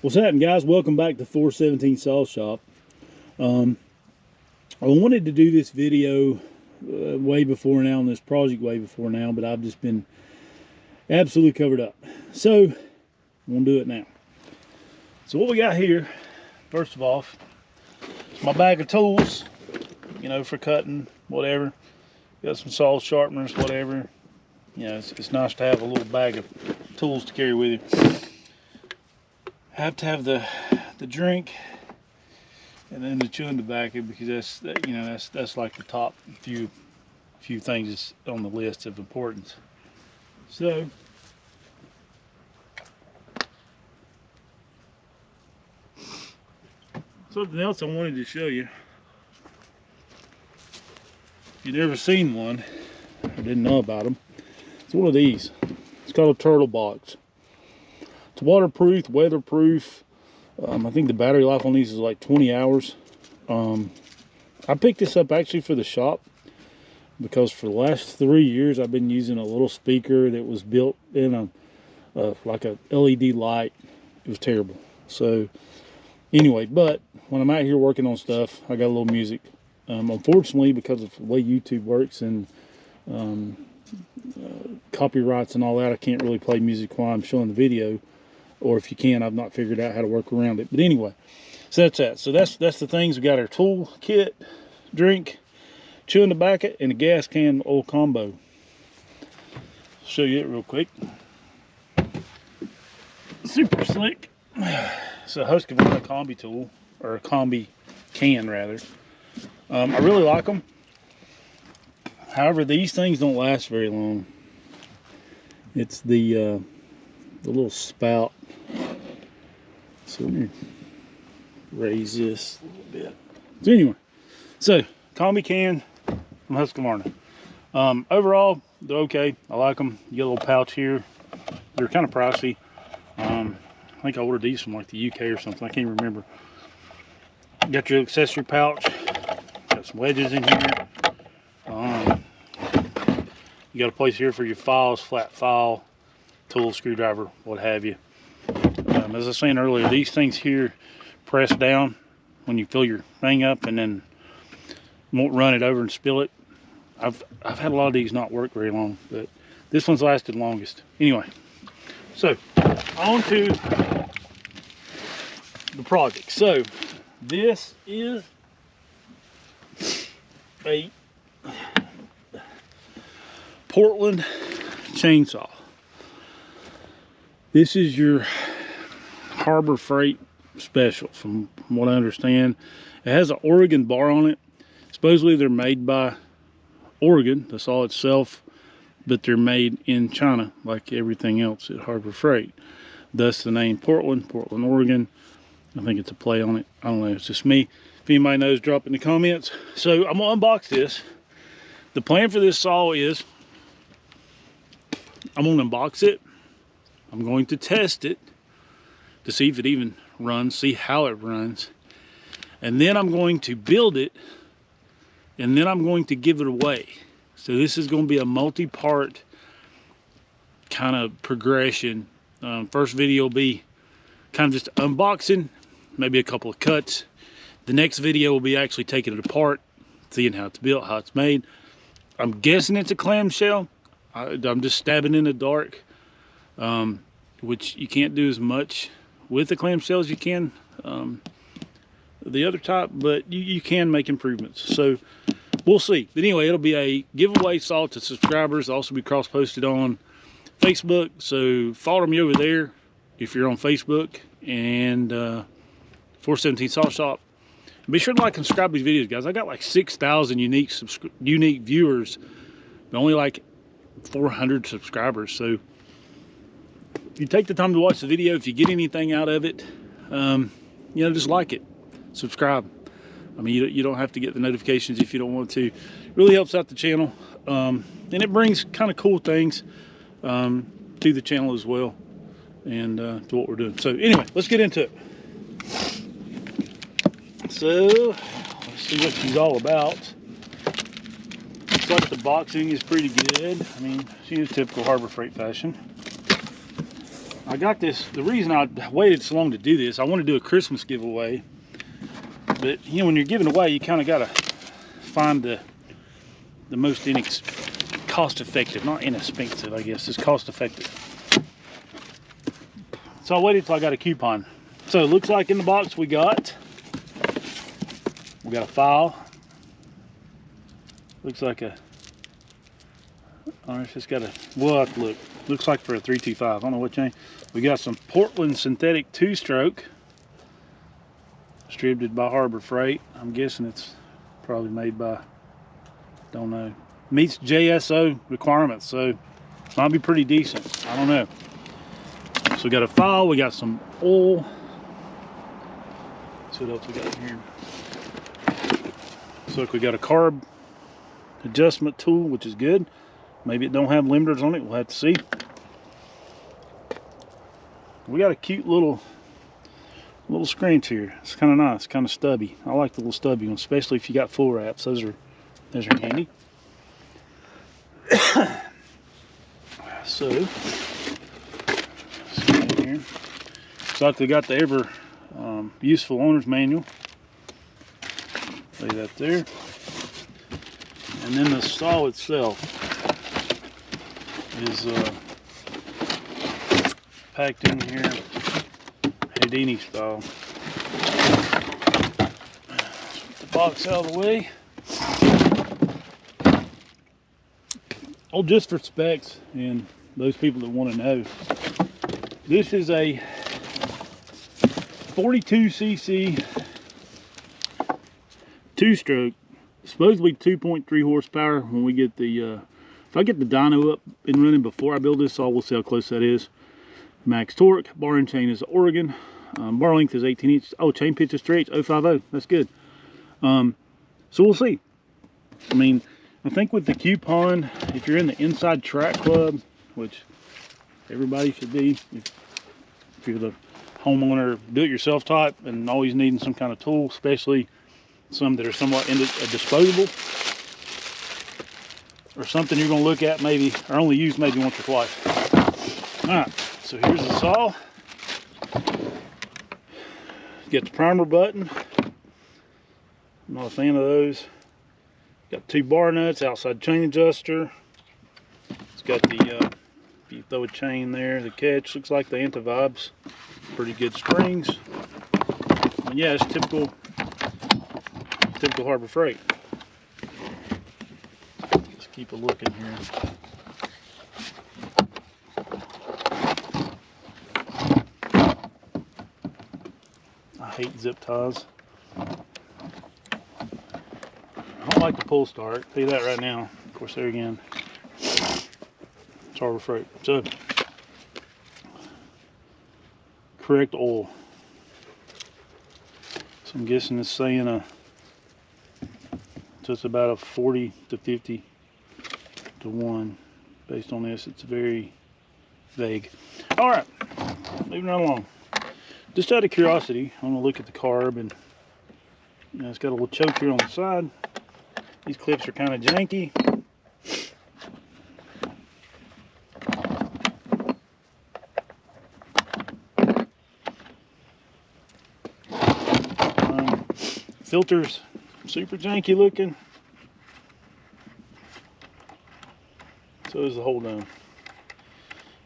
What's happening, guys? Welcome back to 417 Saw Shop. I wanted to do this video way before now on this project way before now, but I've just been absolutely covered up. So I'm gonna do it now. So what we got here, first of all, is my bag of tools, you know, for cutting, whatever. Got some saw sharpeners, whatever. You know, it's nice to have a little bag of tools to carry with you. I have to have the drink and then the chewing tobacco, because that's like the top few things that's on the list of importance. So something else I wanted to show you. If you've never seen one or didn't know about them, it's one of these. It's called a turtle box. It's waterproof, weatherproof. I think the battery life on these is like 20 hours. I picked this up actually for the shop because for the last 3 years I've been using a little speaker that was built in like a LED light. It was terrible. So anyway, but when I'm out here working on stuff, I got a little music. Unfortunately, because of the way YouTube works and copyrights and all that, I can't really play music while I'm showing the video. Or if you can, I've not figured out how to work around it. But anyway, so that's that. So that's the things. We got our tool kit, drink, chewing tobacco, and a gas can oil combo. Show you it real quick. Super slick. It's a Husqvarna combi tool, or a combi can rather. I really like them. However, these things don't last very long. It's the little spout. So let me raise this a little bit. So anyway, so combi can from Husqvarna. Overall, they're okay. I like them. You get a little pouch here. They're kind of pricey. I think I ordered these from like the UK or something. I can't remember. Got your accessory pouch. Got some wedges in here. You got a place here for your files, flat file, tool, screwdriver, what have you. As I was saying earlier, these things here press down when you fill your thing up and then won't run it over and spill it. I've had a lot of these not work very long, but this one's lasted longest. Anyway, so on to the project. So this is a Portland chainsaw. This is your Harbor Freight special, from what I understand. It has an Oregon bar on it. Supposedly they're made by Oregon, the saw itself, but they're made in China like everything else at Harbor Freight. Thus the name Portland, Oregon. I think it's a play on it. I don't know, it's just me. If anybody knows, drop in the comments. So I'm gonna unbox this. The plan for this saw is I'm gonna unbox it. I'm going to test it to see if it even runs, see how it runs. And then I'm going to build it, and then I'm going to give it away. So this is going to be a multi-part kind of progression. First video will be kind of just unboxing, maybe a couple of cuts. The next video will be actually taking it apart, seeing how it's built, how it's made. I'm guessing it's a clamshell. I'm just stabbing in the dark, which you can't do as much with the clamshell as you can the other type, but you can make improvements. So we'll see. But anyway, it'll be a giveaway saw to subscribers. It'll also be cross-posted on Facebook, so follow me over there if you're on Facebook, and 417 Saw Shop. Be sure to like and subscribe to these videos, guys. I got like 6,000 unique viewers, but only like 400 subscribers. So if you take the time to watch the video, if you get anything out of it, just like it, subscribe. I mean, you don't have to get the notifications if you don't want to. It really helps out the channel, and it brings kind of cool things to the channel as well, and to what we're doing. So anyway, let's get into it. So let's see what she's all about. Looks like the boxing is pretty good. I mean, she's typical Harbor Freight fashion. I got this, the reason I waited so long to do this, I want to do a Christmas giveaway. But, you know, when you're giving away, you kind of got to find the most cost-effective, not inexpensive, I guess, it's cost-effective. So I waited till I got a coupon. So it looks like in the box we got a file. Looks like a, oh, it's just got a, well, look, looks like for a 325. I don't know what chain. We got some Portland synthetic 2-stroke, distributed by Harbor Freight. I'm guessing it's probably made by, don't know, meets JSO requirements, so it might be pretty decent. I don't know. So we got a file, we got some oil. Let's see what else we got in here. So look, we got a carb adjustment tool, which is good. Maybe it don't have limiters on it, we'll have to see. We got a cute little screens here. It's kind of nice, kind of stubby. I like the little stubby ones, especially if you got full wraps. Those are handy. So here, looks like they got the ever useful owner's manual. Lay that there. And then the saw itself is packed in here Houdini style. Put the box out of the way. Oh, just for specs and those people that want to know, this is a 42cc 2-stroke, supposedly 2.3 horsepower. When we get the if I get the dyno up and running before I build this saw, we'll see how close that is. Max torque, bar and chain is Oregon, bar length is 18 inches. Oh, chain pitch is 3/8, 050. That's good. So we'll see. I mean, I think with the coupon, if you're in the Inside Track Club, which everybody should be, if you're the homeowner, do-it-yourself type and always needing some kind of tool, especially some that are somewhat disposable, or something you're going to look at maybe, or only use maybe once or twice. Alright, so here's the saw. Get the primer button. I'm not a fan of those. Got 2 bar nuts, outside chain adjuster. It's got the, if you throw a chain there, the catch looks like the anti-vibes. Pretty good springs. And yeah, it's typical Harbor Freight. Let's keep a look in here. I hate zip ties. I don't like the pull start. I'll tell you that right now. Of course, there again, it's Harbor Freight. So, correct oil. So I'm guessing it's saying so it's about a 40 to 50 to 1. Based on this, it's very vague. All right, moving right along. Just out of curiosity, I'm gonna look at the carb, and you know, it's got a little choke here on the side. These clips are kind of janky. Filters, super janky looking. So is the hold on. I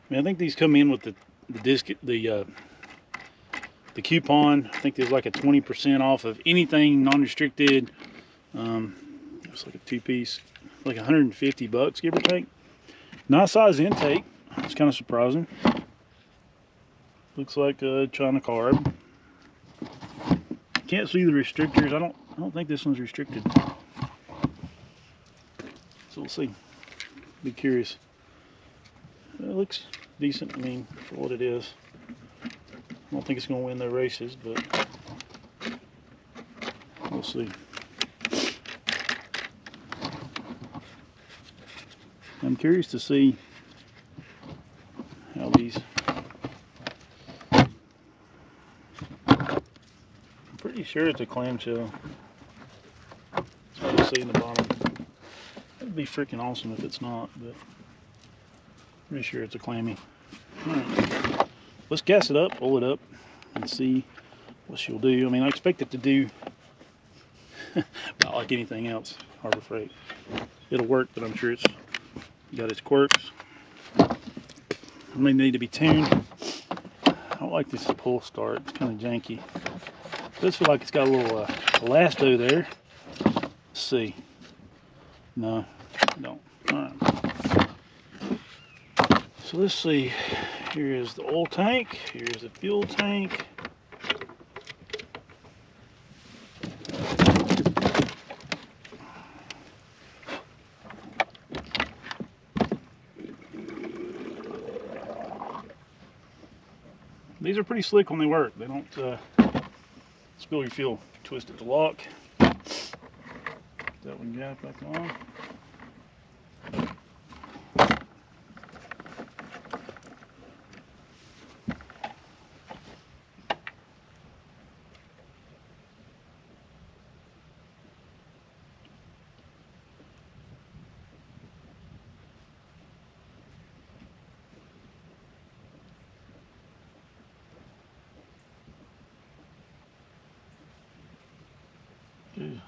mean, I think these come in with the disc, the coupon. I think there's like a 20% off of anything non-restricted. It's like a 2-piece, like 150 bucks, give or take. Nice size intake. It's kind of surprising. Looks like a China carb. Can't see the restrictors. I don't think this one's restricted. So we'll see. Be curious. It looks decent. I mean, for what it is. I don't think it's going to win their races, but we'll see. I'm curious to see how these. I'm pretty sure it's a clamshell. It's hard to see in the bottom. That'd be freaking awesome if it's not, but I'm pretty sure it's a clammy. Right. let's gas it up, pull it up, and see what she'll do. I mean, I expect it to do about like anything else, Harbor Freight. It'll work, but I'm sure it's got its quirks. It may need to be tuned. I don't like this pull start. It's kind of janky. It does feel like it's got a little elasto there. Let's see. No, I don't. All right. So let's see. Here is the oil tank. Here's the fuel tank. These are pretty slick when they work. They don't spill your fuel. Twist it to lock. That one gap back on.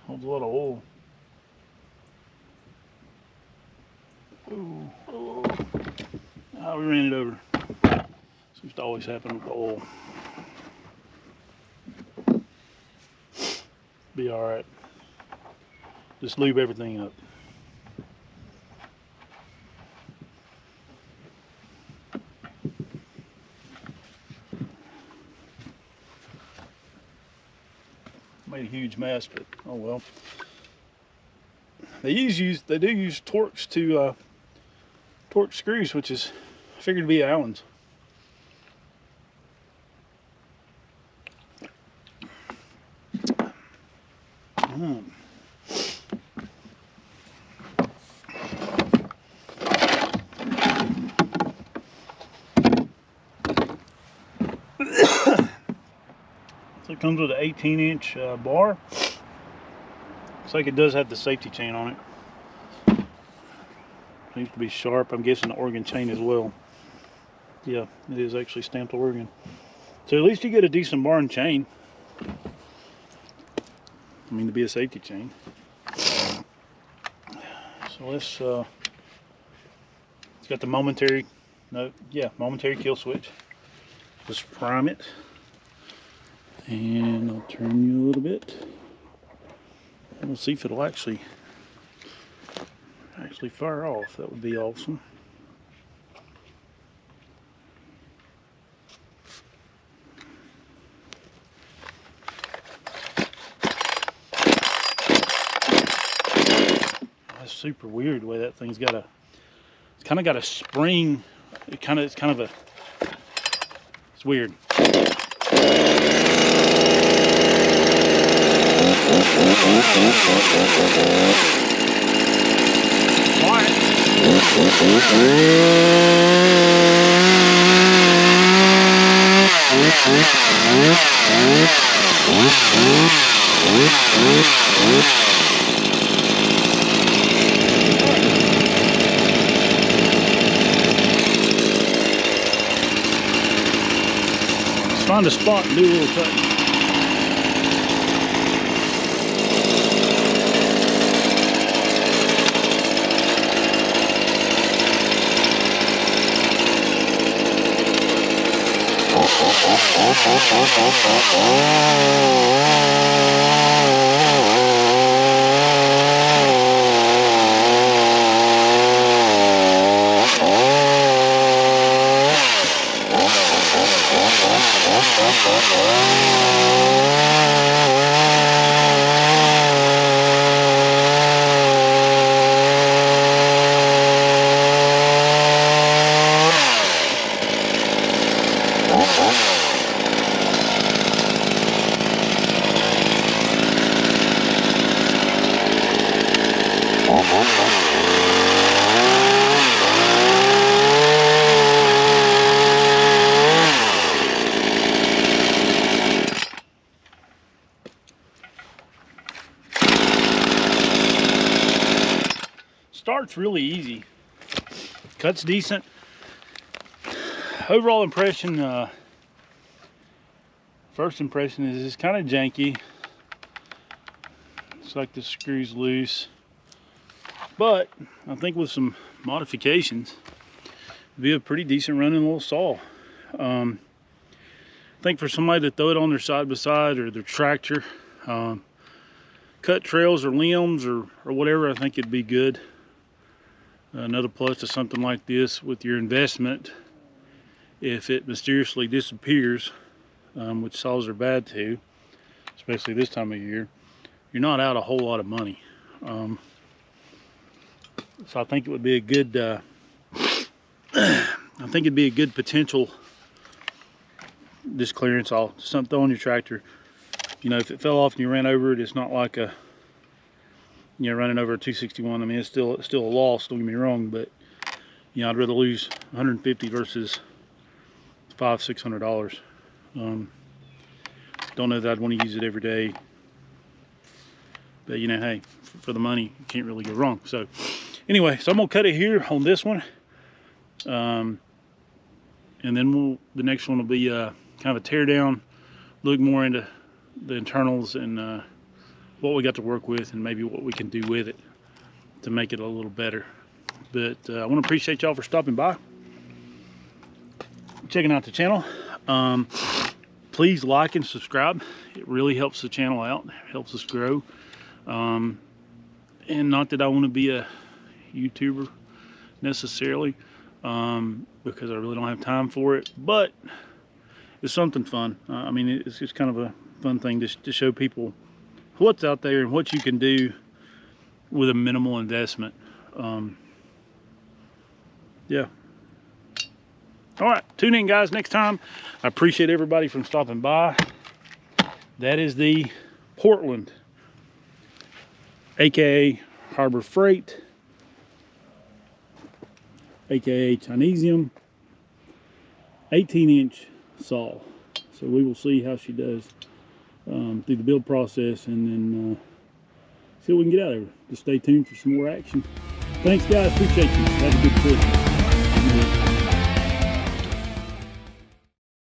Holds a lot of oil. Ooh, oh. Oh, we ran it over. Seems to always happen with the oil. Be all right. Just lube everything up. Made a huge mess, but oh well. They do use Torx to torque screws, which is I figured to be Allen's. So it comes with an 18-inch bar. Looks like it does have the safety chain on it. Seems to be sharp. I'm guessing the Oregon chain as well. Yeah, it is actually stamped Oregon. So at least you get a decent bar and chain. I mean, to be a safety chain. So let's, it's got the momentary kill switch. Let's prime it. And I'll turn you a little bit. We'll see if it'll actually fire off. That would be awesome. That's super weird the way that thing's got it's kind of got a spring. It's weird. Let's find a spot and do a little cut. Starts really easy. Cuts decent. Overall impression, First impression is it's kind of janky. Looks like the screw's loose. But I think with some modifications, it'd be a pretty decent running little saw. I think for somebody to throw it on their side by side or their tractor, cut trails or limbs or whatever, I think it'd be good. Another plus to something like this with your investment, if it mysteriously disappears, which saws are bad to, especially this time of year, you're not out a whole lot of money. So I think it would be a good, I think it'd be a good potential, this clearance saw, something on your tractor. You know, if it fell off and you ran over it, it's not like a, you know, running over a 261. I mean, it's still a loss, don't get me wrong, but you know, I'd rather lose 150 versus $500–600. Don't know that I'd want to use it every day, but you know, hey, for the money, you can't really go wrong. So anyway, so I'm gonna cut it here on this one, and then the next one will be kind of a tear down, look more into the internals and what we got to work with and maybe what we can do with it to make it a little better. But I want to appreciate y'all for stopping by, checking out the channel. Please like and subscribe. It really helps the channel out, helps us grow. And not that I want to be a YouTuber necessarily, because I really don't have time for it, but it's something fun. I mean, it's just kind of a fun thing to show people what's out there and what you can do with a minimal investment. Yeah. All right, tune in, guys, next time. I appreciate everybody from stopping by. That is the Portland, aka Harbor Freight, aka Chinesium, 18-inch saw. So we will see how she does through the build process, and then see what we can get out of her. Just stay tuned for some more action. Thanks, guys. Appreciate you. Have a good Christmas.